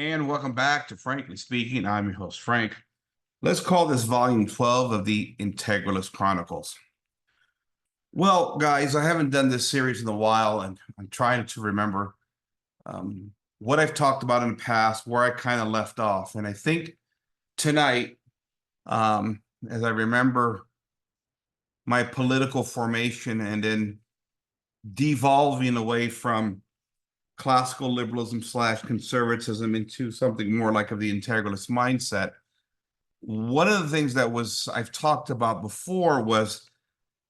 And welcome back to Frankly Speaking. I'm your host, Frank. Let's call this volume 12 of the Integralist Chronicles. Well, guys, I haven't done this series in a while, and I'm trying to remember what I've talked about in the past, where I kind of left off. And I think tonight, as I remember my political formation and then devolving away from classical liberalism / conservatism into something more like of the integralist mindset. One of the things that I've talked about before was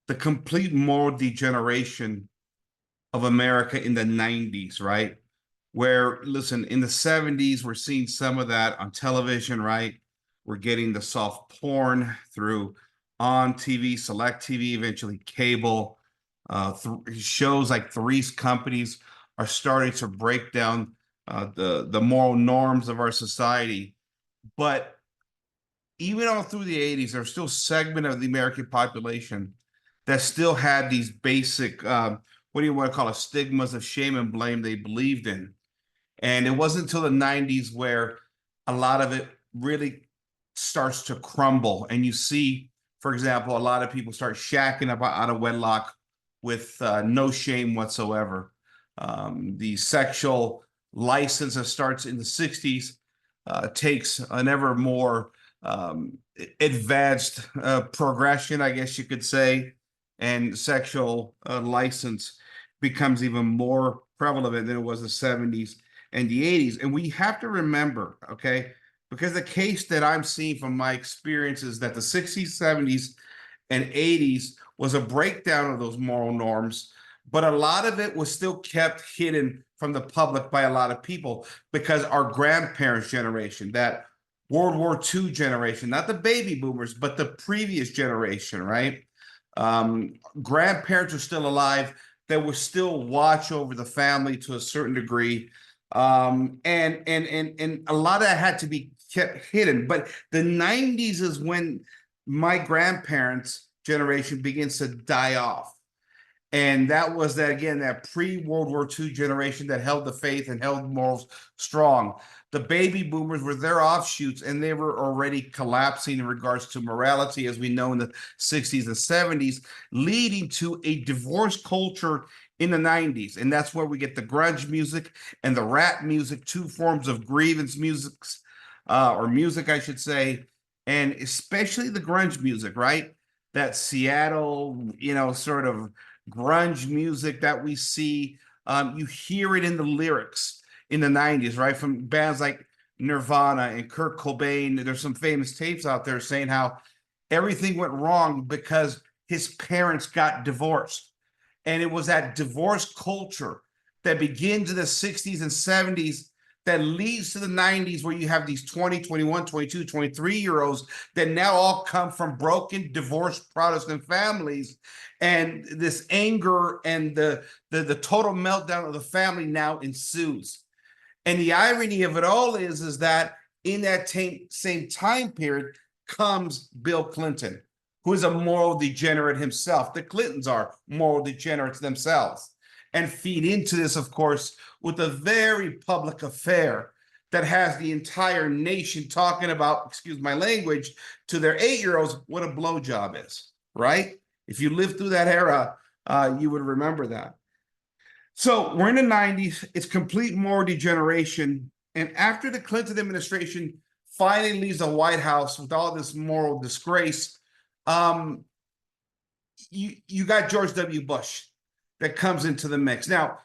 the complete moral degeneration of America in the 90s, right? Where, listen, in the 70s, we're seeing some of that on television, right? We're getting the soft porn through on TV, select TV, eventually cable. Shows like Three's Companies are starting to break down the moral norms of our society. But even all through the 80s, there's still a segment of the American population that still had these basic, what do you want to call it, stigmas of shame and blame they believed in. And it wasn't until the 90s where a lot of it really starts to crumble. And you see, for example, a lot of people start shacking up out of wedlock with no shame whatsoever. The sexual license that starts in the 60s takes an ever more advanced progression, I guess you could say, and sexual license becomes even more prevalent than it was in the 70s and the 80s. And we have to remember, okay, because the case that I'm seeing from my experience is that the 60s, 70s, and 80s was a breakdown of those moral norms, but a lot of it was still kept hidden from the public by a lot of people because our grandparents' generation, that World War II generation, not the baby boomers, but the previous generation, right? Grandparents are still alive that would still watch over the family to a certain degree. And a lot of that had to be kept hidden. But the 90s is when my grandparents' generation begins to die off. And that was that, again, that pre-World War II generation that held the faith and held morals strong. The baby boomers were their offshoots, and they were already collapsing in regards to morality, as we know, in the 60s and 70s, leading to a divorce culture in the 90s. And that's where we get the grunge music and the rap music, two forms of grievance music, or music, I should say, and especially the grunge music, right? That Seattle, sort of grunge music that we see. You hear it in the lyrics in the 90s, right? From bands like Nirvana and Kurt Cobain. There's some famous tapes out there saying how everything went wrong because his parents got divorced. And it was that divorce culture that begins in the 60s and 70s that leads to the 90s, where you have these 20, 21, 22, 23-year-olds that now all come from broken, divorced Protestant families. And this anger and the total meltdown of the family now ensues. And the irony of it all is that in that same time period comes Bill Clinton, who is a moral degenerate himself. The Clintons are moral degenerates themselves, and feed into this, of course, with a very public affair that has the entire nation talking about, excuse my language, to their 8-year-olds what a blowjob is, right? If you lived through that era, you would remember that. So we're in the 90s. It's complete moral degeneration. And after the Clinton administration finally leaves the White House with all this moral disgrace, you got George W. Bush that comes into the mix. Now,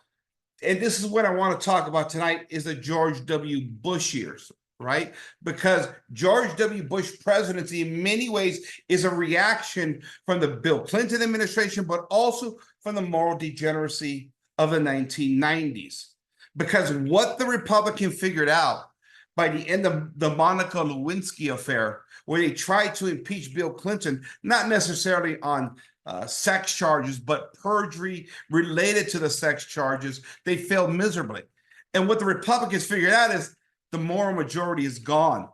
and this is what I want to talk about tonight, is the George W. Bush years, right? Because George W. Bush presidency in many ways is a reaction from the Bill Clinton administration, but also from the moral degeneracy of the 1990s. Because what the Republican figured out by the end of the Monica Lewinsky affair, where they tried to impeach Bill Clinton, not necessarily on sex charges, but perjury related to the sex charges, they failed miserably. And what the Republicans figured out is the moral majority is gone.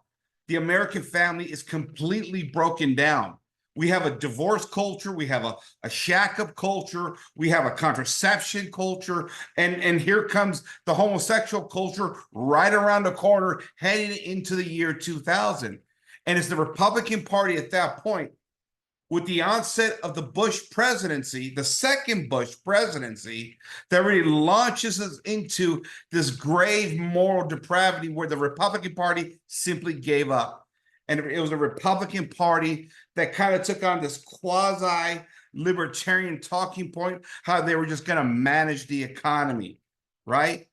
The American family is completely broken down. We have a divorce culture. We have a shack-up culture. We have a contraception culture. And here comes the homosexual culture right around the corner, heading into the year 2000. And it's the Republican Party at that point, with the onset of the Bush presidency, the second Bush presidency, that really launches us into this grave moral depravity where the Republican Party simply gave up. And it was a Republican Party that kind of took on this quasi-libertarian talking point, how they were just going to manage the economy, right?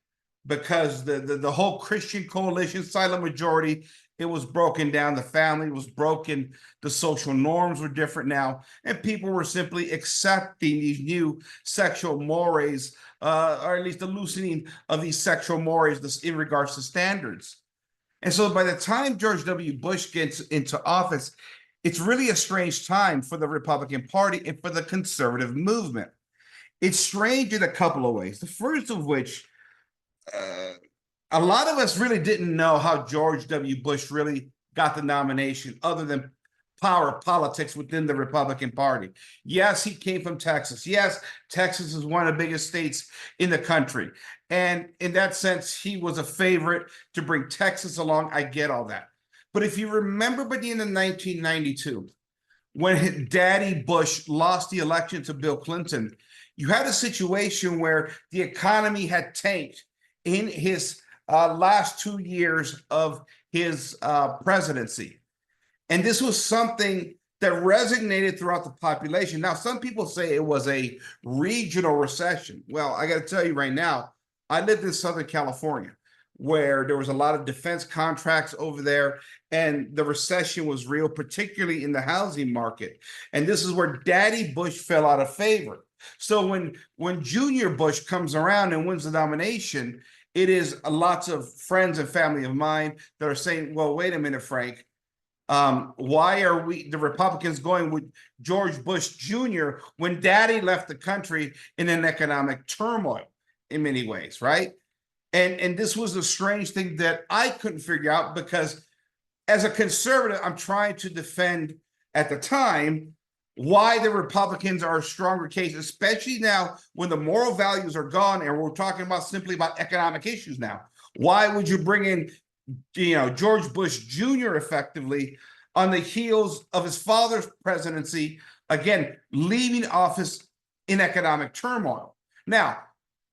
Because the whole Christian coalition, silent majority, it was broken down. The family was broken. The social norms were different now. And people were simply accepting these new sexual mores, or at least the loosening of these sexual mores in regards to standards. And so by the time George W. Bush gets into office, it's really a strange time for the Republican Party and for the conservative movement. It's strange in a couple of ways. The first of which, a lot of us really didn't know how George W. Bush really got the nomination, other than power politics within the Republican Party. Yes, he came from Texas. Yes, Texas is one of the biggest states in the country. And in that sense, he was a favorite to bring Texas along. I get all that. But if you remember by the end of 1992, when Daddy Bush lost the election to Bill Clinton, you had a situation where the economy had tanked in his last 2 years of his presidency. And this was something that resonated throughout the population. Now, some people say it was a regional recession. Well, I got to tell you right now, I lived in Southern California, where there was a lot of defense contracts over there, and the recession was real, particularly in the housing market. And this is where Daddy Bush fell out of favor. So when Junior Bush comes around and wins the nomination, it is lots of friends and family of mine that are saying, well, wait a minute, Frank. Why are the Republicans going with George Bush Jr. when Daddy left the country in an economic turmoil in many ways, right? And this was a strange thing that I couldn't figure out, because as a conservative, I'm trying to defend at the time why the Republicans are a stronger case, especially now when the moral values are gone and we're talking about simply about economic issues now. Why would you bring in, George Bush Jr. effectively on the heels of his father's presidency, again, leaving office in economic turmoil? Now,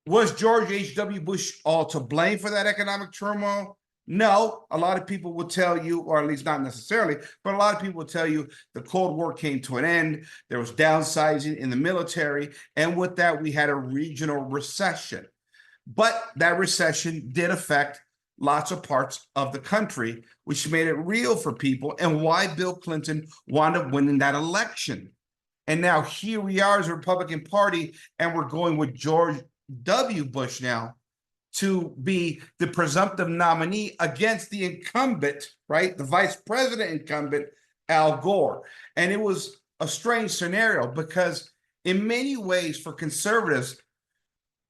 was George H.W. Bush all to blame for that economic turmoil? No, a lot of people will tell you, or at least not necessarily, but a lot of people will tell you the Cold War came to an end. There was downsizing in the military. And with that, we had a regional recession. But that recession did affect lots of parts of the country, which made it real for people, and why Bill Clinton wound up winning that election. And now here we are as a Republican Party, and we're going with George W. Bush now to be the presumptive nominee against the incumbent, right? The vice president incumbent, Al Gore. And it was a strange scenario, because in many ways for conservatives,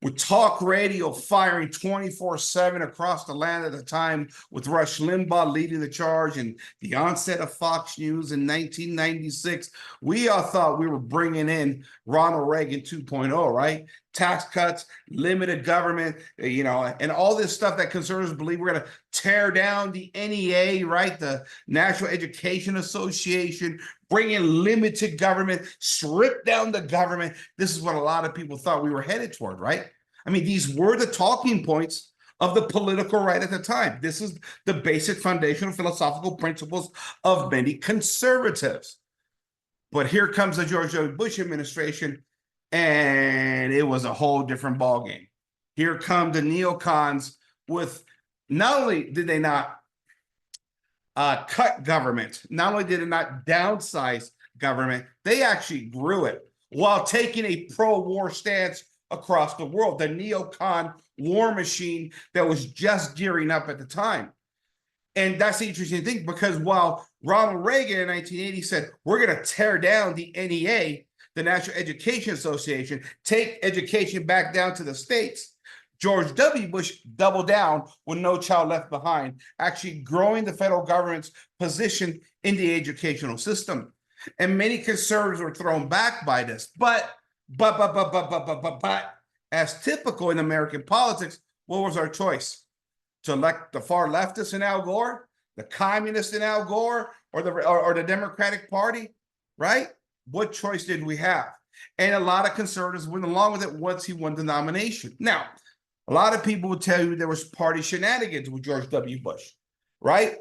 with talk radio firing 24/7 across the land at the time, with Rush Limbaugh leading the charge and the onset of Fox News in 1996, we all thought we were bringing in Ronald Reagan 2.0, right? Tax cuts, limited government, and all this stuff that conservatives believe we're going to tear down the NEA, right? The National Education Association, bring in limited government, strip down the government. This is what a lot of people thought we were headed toward, right? I mean, these were the talking points of the political right at the time. This is the basic foundational philosophical principles of many conservatives. But here comes the George W. Bush administration, and it was a whole different ballgame. Here come the neocons with, not only did they not cut government, not only did it not downsize government, they actually grew it while taking a pro-war stance across the world. The neocon war machine that was just gearing up at the time. And that's the interesting thing, because while Ronald Reagan in 1980 said, we're going to tear down the NEA, the National Education Association, take education back down to the states, George W. Bush doubled down with No Child Left Behind, actually growing the federal government's position in the educational system. And many conservatives were thrown back by this. But, as typical in American politics, what was our choice? To elect the far leftists in Al Gore, the communists in Al Gore, or the Democratic Party, right? What choice did we have? And a lot of conservatives went along with it once he won the nomination. Now, a lot of people would tell you there was party shenanigans with George W. Bush, right?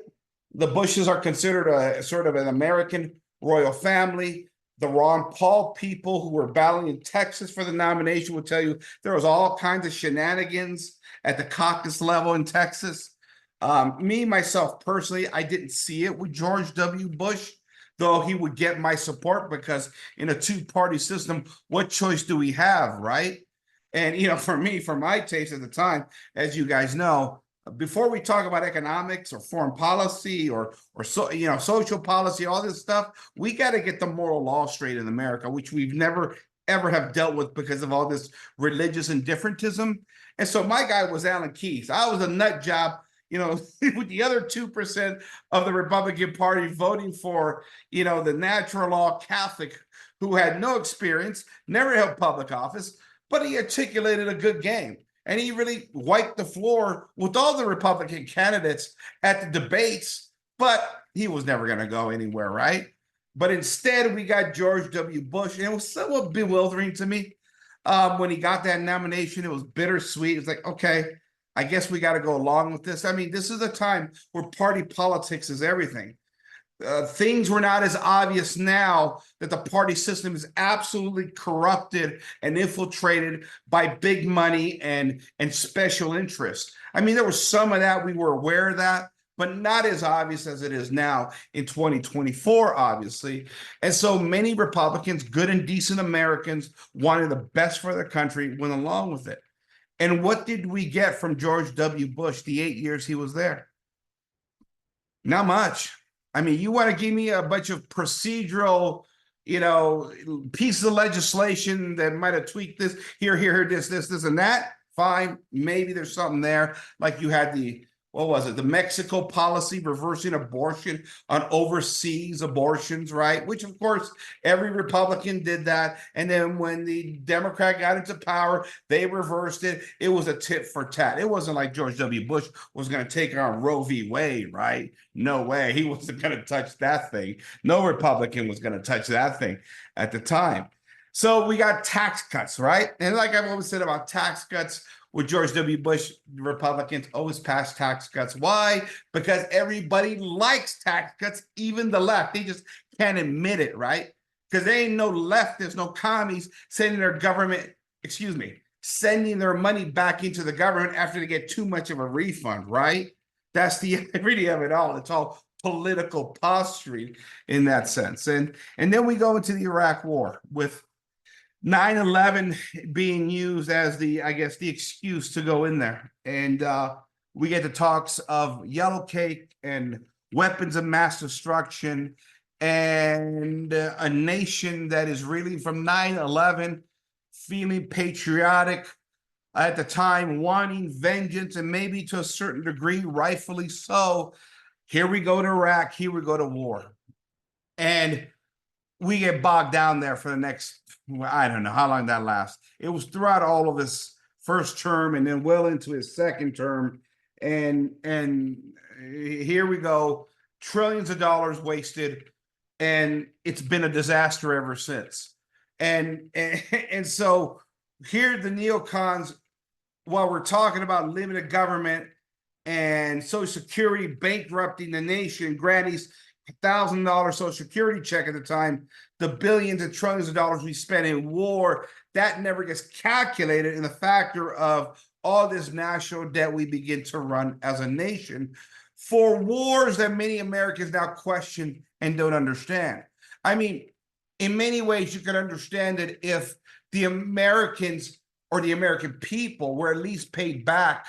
The Bushes are considered a sort of an American royal family. The Ron Paul people who were battling in Texas for the nomination will tell you there was all kinds of shenanigans at the caucus level in Texas. Myself personally, I didn't see it with George W. Bush, though he would get my support because in a two-party system, what choice do we have, right? And, for me, for my taste at the time, as you guys know, before we talk about economics or foreign policy or social policy, all this stuff, we got to get the moral law straight in America, which we've never ever have dealt with because of all this religious indifferentism. And so my guy was Alan Keyes. I was a nut job, with the other 2% of the Republican Party voting for, the natural law Catholic who had no experience, never held public office, but he articulated a good game. And he really wiped the floor with all the Republican candidates at the debates, but he was never going to go anywhere, right? But instead, we got George W. Bush, and it was somewhat bewildering to me when he got that nomination. It was bittersweet. It's like, okay, I guess we got to go along with this. I mean, this is a time where party politics is everything. Things were not as obvious now that the party system is absolutely corrupted and infiltrated by big money and special interests. I mean, there was some of that. We were aware of that, but not as obvious as it is now in 2024, obviously. And so many Republicans, good and decent Americans, wanted the best for their country, went along with it. And what did we get from George W. Bush the 8 years he was there? Not much. I mean, you want to give me a bunch of procedural, pieces of legislation that might have tweaked this, here, this, and that? Fine. Maybe there's something there. Like you had the Mexico policy reversing abortion on overseas abortions, right? Which, of course, every Republican did that. And then when the Democrat got into power, they reversed it. It was a tit for tat. It wasn't like George W. Bush was going to take on Roe v. Wade, right? No way. He wasn't going to touch that thing. No Republican was going to touch that thing at the time. So we got tax cuts, right? And like I've always said about tax cuts, with George W. Bush, Republicans always pass tax cuts. Why? Because everybody likes tax cuts, even the left. They just can't admit it, right? Because there ain't no leftists, no commies sending their money back into the government after they get too much of a refund, right? That's the irony of it all. It's all political posturing in that sense. And then we go into the Iraq War with 9/11 being used as the excuse to go in there. And we get the talks of yellow cake and weapons of mass destruction and a nation that is really from 9/11 feeling patriotic at the time, wanting vengeance, and maybe to a certain degree, rightfully so. Here we go to Iraq, here we go to war. And we get bogged down there for the next, I don't know how long that lasts. It was throughout all of his first term and then well into his second term. And here we go, trillions of dollars wasted, and it's been a disaster ever since. And so here the neocons, while we're talking about limited government and Social Security bankrupting the nation, Granny's $1,000 Social Security check at the time, the billions and trillions of dollars we spent in war, that never gets calculated in the factor of all this national debt we begin to run as a nation for wars that many Americans now question and don't understand. I mean, in many ways, you can understand it if the Americans or the American people were at least paid back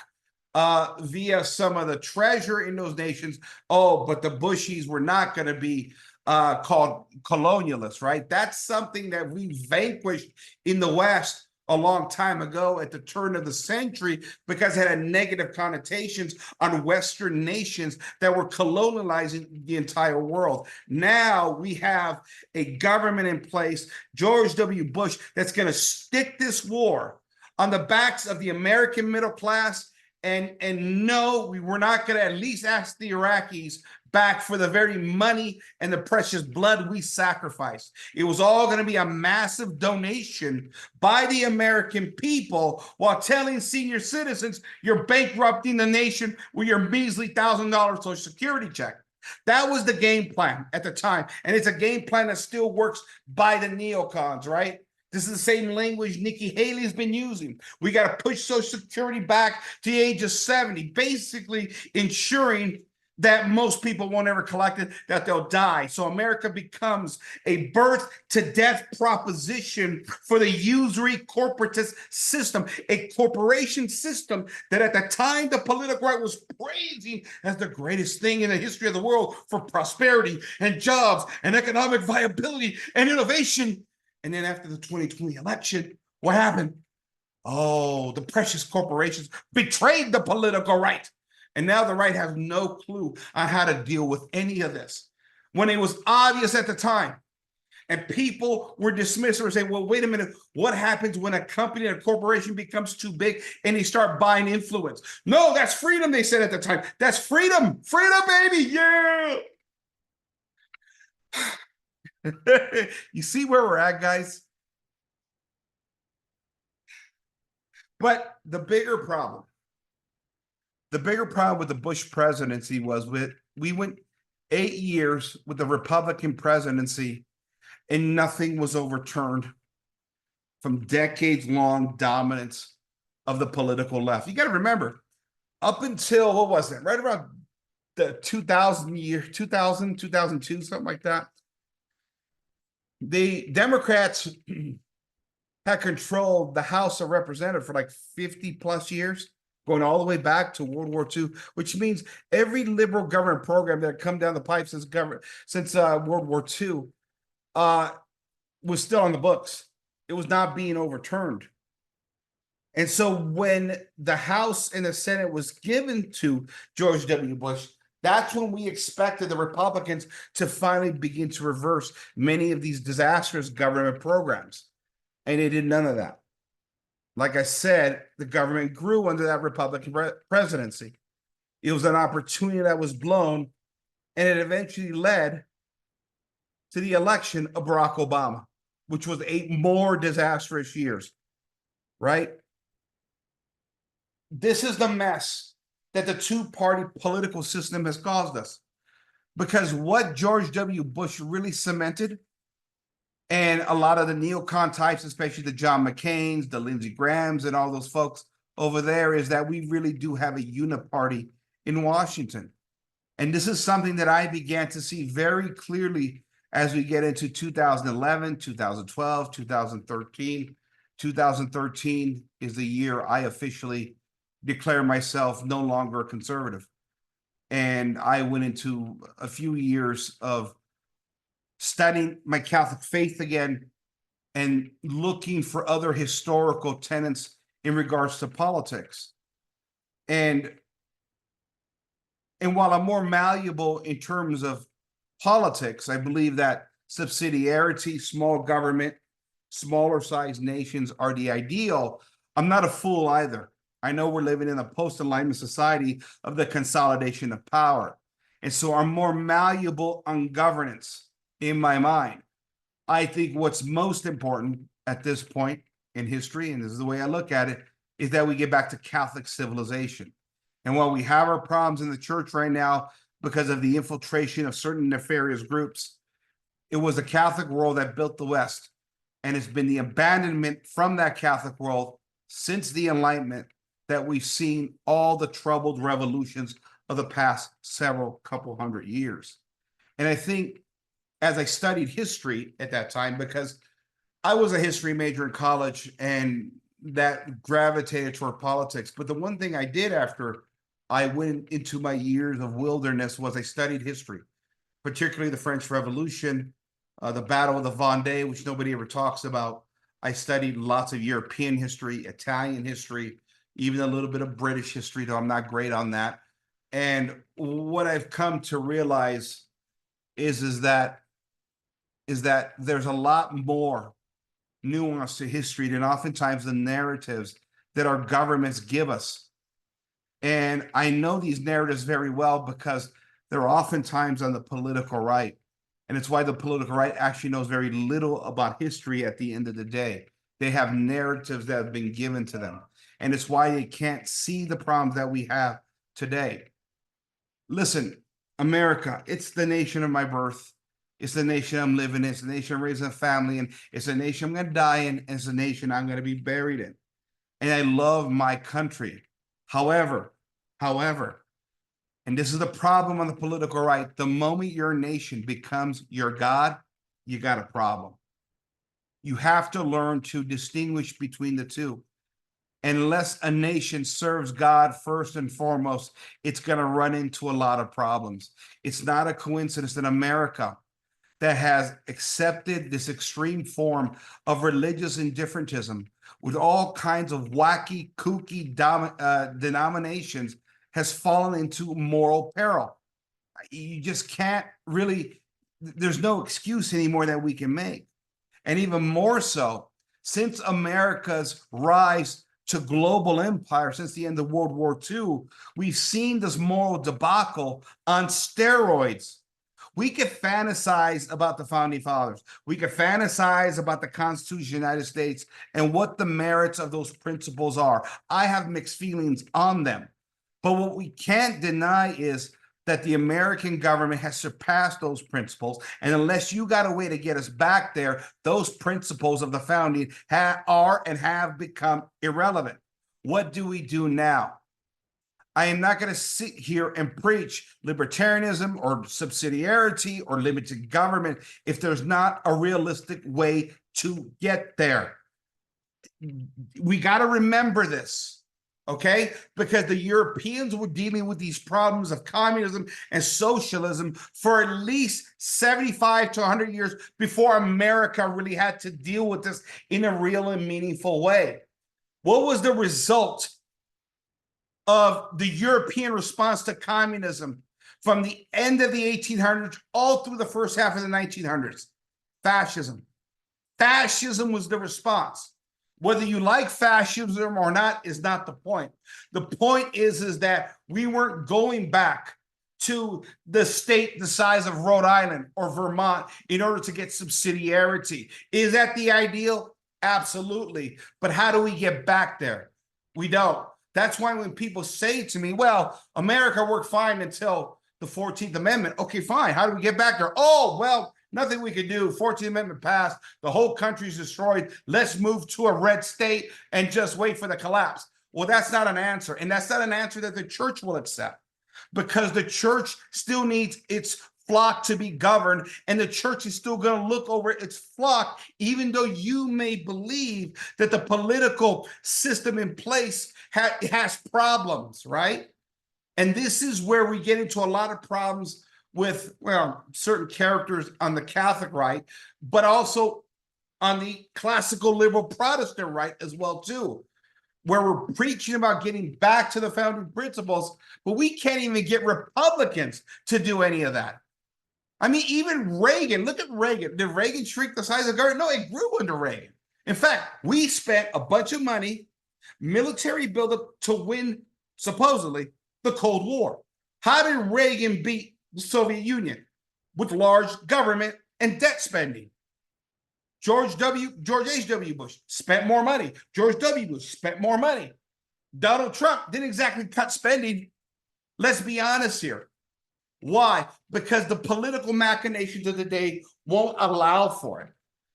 via some of the treasure in those nations. Oh, but the Bushies were not going to be called colonialists, right? That's something that we vanquished in the West a long time ago at the turn of the century because it had negative connotations on Western nations that were colonializing the entire world. Now we have a government in place, George W. Bush, that's going to stick this war on the backs of the American middle class. And no, we were not going to at least ask the Iraqis back for the very money and the precious blood we sacrificed. It was all going to be a massive donation by the American people while telling senior citizens you're bankrupting the nation with your measly $1,000 Social Security check. That was the game plan at the time. And it's a game plan that still works by the neocons, right? This is the same language Nikki Haley's been using. We got to push Social Security back to the age of 70, basically ensuring that most people won't ever collect it, that they'll die. So America becomes a birth to death proposition for the usury corporatist system, a corporation system that at the time the political right was praising as the greatest thing in the history of the world for prosperity and jobs and economic viability and innovation. And then after the 2020 election, what happened? Oh, the precious corporations betrayed the political right. And now the right has no clue on how to deal with any of this. When it was obvious at the time, and people were dismissed or say, well, wait a minute, what happens when a company or a corporation becomes too big and they start buying influence? No, that's freedom, they said at the time. That's freedom. Freedom, baby. Yeah. You see where we're at, guys? But the bigger problem with the Bush presidency was we went 8 years with the Republican presidency and nothing was overturned from decades-long dominance of the political left. You got to remember, up until, what was it, right around the 2002, something like that, the Democrats had controlled the House of Representatives for like 50 plus years, going all the way back to World War II, which means every liberal government program that had come down the pipe since World War II was still on the books. It was not being overturned. And so when the House and the Senate was given to George W. Bush, that's when we expected the Republicans to finally begin to reverse many of these disastrous government programs. And they did none of that. Like I said, the government grew under that Republican presidency. It was an opportunity that was blown, and it eventually led to the election of Barack Obama, which was 8 more disastrous years, right? This is the mess that the two-party political system has caused us. Because what George W. Bush really cemented, and a lot of the neocon types, especially the John McCains, the Lindsey Grahams, and all those folks over there, is that we really do have a uniparty in Washington. And this is something that I began to see very clearly as we get into 2011, 2012, 2013. 2013 is the year I officially declare myself no longer a conservative. And I went into a few years of studying my Catholic faith again and looking for other historical tenets in regards to politics. And while I'm more malleable in terms of politics, I believe that subsidiarity, small government, smaller sized nations are the ideal. I'm not a fool either. I know we're living in a post-enlightenment society of the consolidation of power. And so I'm more malleable on governance in my mind. I think what's most important at this point in history, and this is the way I look at it, is that we get back to Catholic civilization. And while we have our problems in the church right now because of the infiltration of certain nefarious groups, it was the Catholic world that built the West. And it's been the abandonment from that Catholic world since the Enlightenment that we've seen all the troubled revolutions of the past couple hundred years. And I think as I studied history at that time, because I was a history major in college and that gravitated toward politics. But the one thing I did after I went into my years of wilderness was I studied history, particularly the French Revolution, the Battle of the Vendée, which nobody ever talks about, I studied lots of European history, Italian history, even a little bit of British history, though I'm not great on that. And what I've come to realize is that there's a lot more nuance to history than oftentimes the narratives that our governments give us. And I know these narratives very well because they're oftentimes on the political right. And it's why the political right actually knows very little about history at the end of the day. They have narratives that have been given to them. And it's why they can't see the problems that we have today. Listen, America, it's the nation of my birth. It's the nation I'm living in. It's the nation I'm raising a family in. It's the nation I'm going to die in. And it's the nation I'm going to be buried in. And I love my country. However, and this is the problem on the political right, the moment your nation becomes your God, you got a problem. You have to learn to distinguish between the two. Unless a nation serves God first and foremost, it's going to run into a lot of problems. It's not a coincidence that America, that has accepted this extreme form of religious indifferentism with all kinds of wacky, kooky denominations, has fallen into moral peril. You just can't really, there's no excuse anymore that we can make. And even more so, since America's rise to global empire, since the end of World War II, we've seen this moral debacle on steroids. We could fantasize about the founding fathers. We could fantasize about the Constitution of the United States and what the merits of those principles are. I have mixed feelings on them. But what we can't deny is that the American government has surpassed those principles. And unless you got a way to get us back there, those principles of the founding are and have become irrelevant. What do we do now? I am not going to sit here and preach libertarianism or subsidiarity or limited government if there's not a realistic way to get there. We got to remember this, okay? Because the Europeans were dealing with these problems of communism and socialism for at least 75 to 100 years before America really had to deal with this in a real and meaningful way. What was the result of the European response to communism from the end of the 1800s all through the first half of the 1900s? Fascism. Fascism was the response. Whether you like fascism or not is not the point. The point is that we weren't going back to the state the size of Rhode Island or Vermont in order to get subsidiarity. Is that the ideal? Absolutely. But how do we get back there? We don't. That's why when people say to me, well, America worked fine until the 14th Amendment. Okay, fine. How do we get back there? Oh, well, nothing we could do. 14th Amendment passed. The whole country's destroyed. Let's move to a red state and just wait for the collapse. Well, that's not an answer. And that's not an answer that the church will accept, because the church still needs its flock to be governed, and the church is still going to look over its flock, even though you may believe that the political system in place has problems, right? And this is where we get into a lot of problems with, well, certain characters on the Catholic right, but also on the classical liberal Protestant right as well too, where we're preaching about getting back to the founding principles, but we can't even get Republicans to do any of that. I mean, even Reagan, look at Reagan. Did Reagan shrink the size of government? No, it grew under Reagan. In fact, we spent a bunch of money, military buildup to win, supposedly, the Cold War. How did Reagan beat the Soviet Union? With large government and debt spending. George H.W. Bush spent more money. George W. Bush spent more money. Donald Trump didn't exactly cut spending. Let's be honest here. Why? Because the political machinations of the day won't allow for it.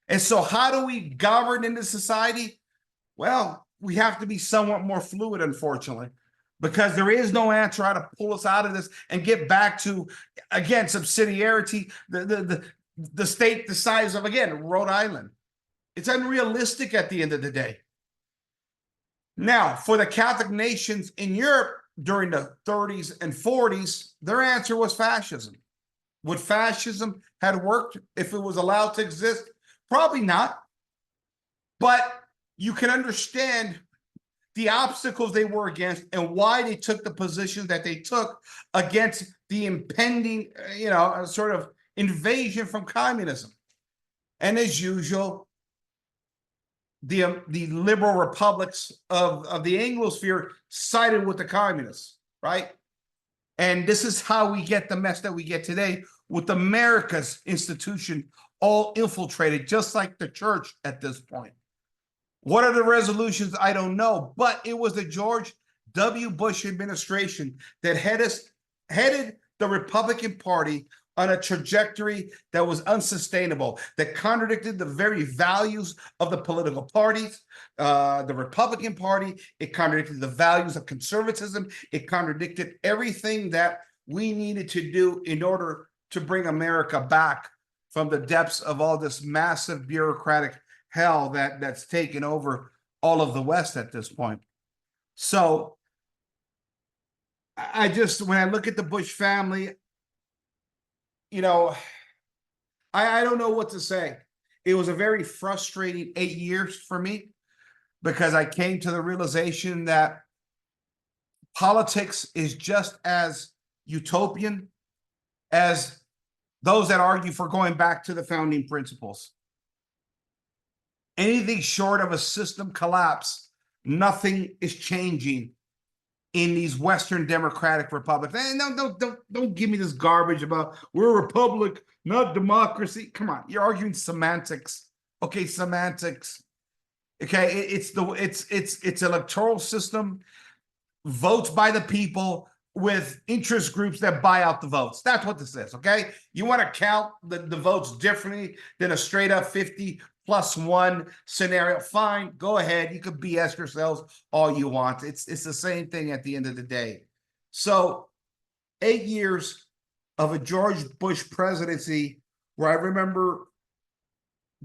And so how do we govern in this society? Well, we have to be somewhat more fluid, unfortunately, because there is no answer how to pull us out of this and get back to, again, subsidiarity, the state the size of, again, Rhode Island. It's unrealistic at the end of the day. Now, for the Catholic nations in Europe during the 30s and 40s, their answer was fascism. Would fascism have worked if it was allowed to exist? Probably not. But you can understand the obstacles they were against and why they took the positions that they took against the impending, sort of invasion from communism. And as usual, the liberal republics of the Anglosphere sided with the communists, right? And this is how we get the mess that we get today, with America's institution all infiltrated, just like the church at this point. What are the resolutions? I don't know, but it was the George W. Bush administration that headed the Republican Party on a trajectory that was unsustainable, that contradicted the very values of the political parties, the Republican Party. It contradicted the values of conservatism. It contradicted everything that we needed to do in order to bring America back from the depths of all this massive bureaucratic hell that's taken over all of the West at this point. So I just, when I look at the Bush family, I don't know what to say. It was a very frustrating 8 years for me, because I came to the realization that politics is just as utopian as those that argue for going back to the founding principles. Anything short of a system collapse, nothing is changing in these Western democratic republics. And don't give me this garbage about we're a republic, not democracy. Come on, you're arguing semantics. Okay, semantics. Okay, it's electoral system, votes by the people with interest groups that buy out the votes. That's what this is. Okay, you want to count the votes differently than a straight up 50+1 scenario? Fine, go ahead. You could BS yourselves all you want. It's the same thing at the end of the day. So 8 years of a George Bush presidency, where I remember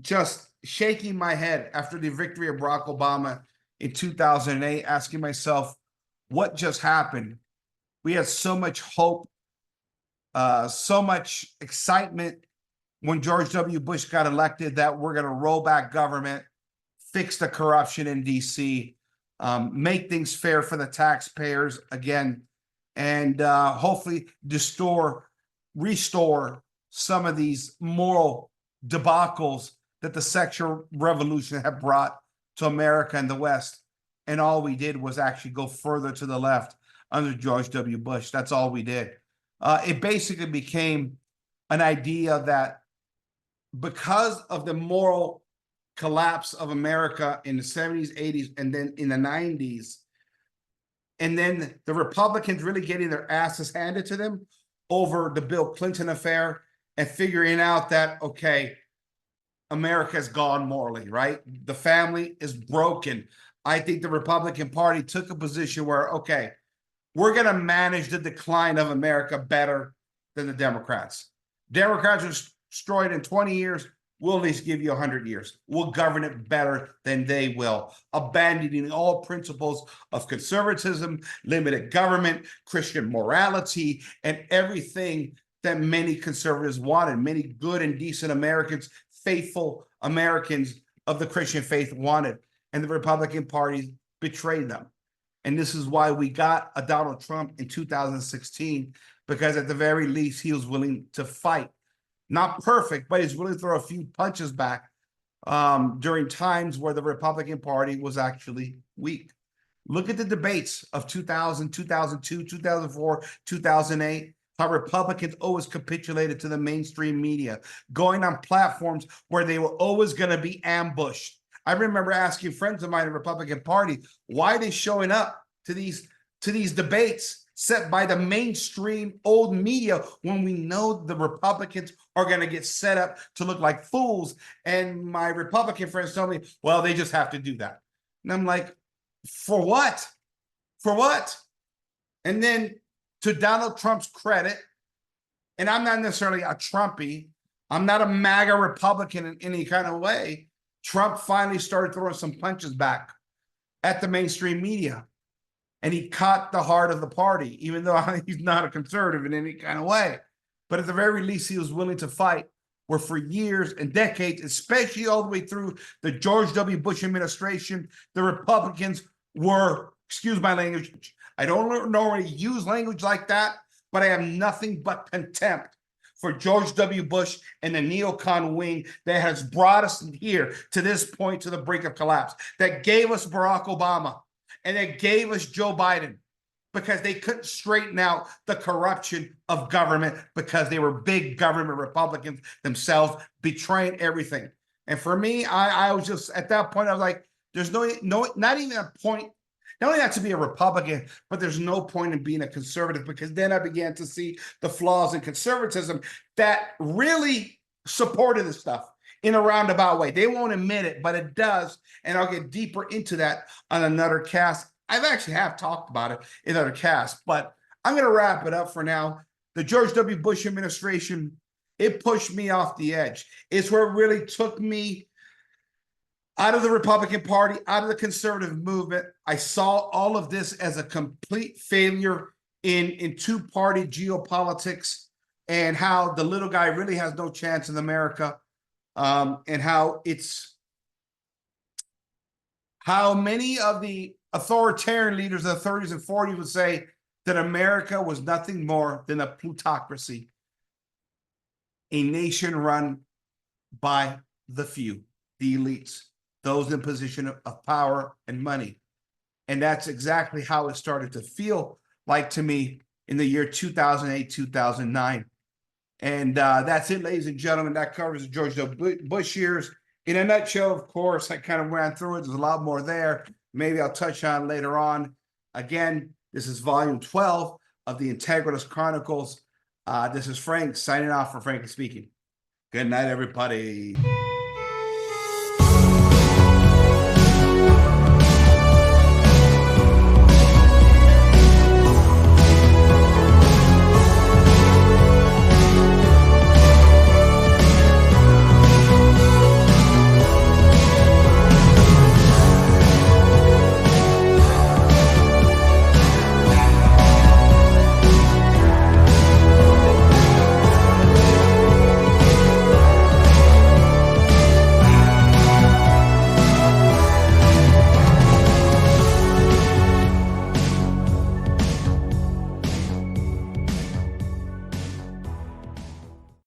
just shaking my head after the victory of Barack Obama in 2008, asking myself, what just happened? We had so much hope, so much excitement when George W. Bush got elected, that we're going to roll back government, fix the corruption in DC, make things fair for the taxpayers again, and hopefully restore some of these moral debacles that the sexual revolution had brought to America and the West. And all we did was actually go further to the left under George W. Bush. That's all we did. It basically became an idea that because of the moral collapse of America in the 70s, 80s, and then in the 90s, and then the Republicans really getting their asses handed to them over the Bill Clinton affair and figuring out that, okay, America's gone morally, right? The family is broken. I think the Republican Party took a position where, okay, we're going to manage the decline of America better than the Democrats. Democrats are destroyed in 20 years. We'll at least give you 100 years. We'll govern it better than they will, abandoning all principles of conservatism, limited government, Christian morality, and everything that many conservatives wanted. Many good and decent Americans, faithful Americans of the Christian faith wanted. And the Republican Party betrayed them. And this is why we got a Donald Trump in 2016, because at the very least, he was willing to fight. Not perfect, but he's willing to throw a few punches back during times where the Republican Party was actually weak. Look at the debates of 2000, 2002, 2004, 2008. How Republicans always capitulated to the mainstream media, going on platforms where they were always going to be ambushed. I remember asking friends of mine in the Republican Party, why are they showing up to these debates set by the mainstream old media when we know the Republicans are going to get set up to look like fools? And my Republican friends tell me, well, they just have to do that. And I'm like, for what? For what? And then to Donald Trump's credit, and I'm not necessarily a Trumpy, I'm not a MAGA Republican in any kind of way, Trump finally started throwing some punches back at the mainstream media. And he caught the heart of the party, even though he's not a conservative in any kind of way. But at the very least, he was willing to fight where for years and decades, especially all the way through the George W. Bush administration, the Republicans were, excuse my language, I don't normally use language like that, but I have nothing but contempt for George W. Bush and the neocon wing that has brought us here to this point, to the brink of collapse, that gave us Barack Obama and that gave us Joe Biden, because they couldn't straighten out the corruption of government because they were big government Republicans themselves, betraying everything. And for me, I was just, at that point, I was like, there's no, not even a point, not only not to be a Republican, but there's no point in being a conservative, because then I began to see the flaws in conservatism that really supported this stuff in a roundabout way. They won't admit it, but it does. And I'll get deeper into that on another cast. I've actually have talked about it in other casts, but I'm going to wrap it up for now. The George W. Bush administration, it pushed me off the edge. It's where it really took me out of the Republican Party, out of the conservative movement. I saw all of this as a complete failure in two-party geopolitics, and how the little guy really has no chance in America, and how many of the authoritarian leaders of the 30s and 40s would say that America was nothing more than a plutocracy, a nation run by the few, the elites, those in position of power and money. And that's exactly how it started to feel like to me in the year 2008, 2009. And that's it, ladies and gentlemen. That covers the George W. Bush years. In a nutshell, of course, I kind of ran through it. There's a lot more there. Maybe I'll touch on later on. Again, this is volume 12 of the Integralist Chronicles. This is Frank signing off for Frankie Speaking. Good night, everybody.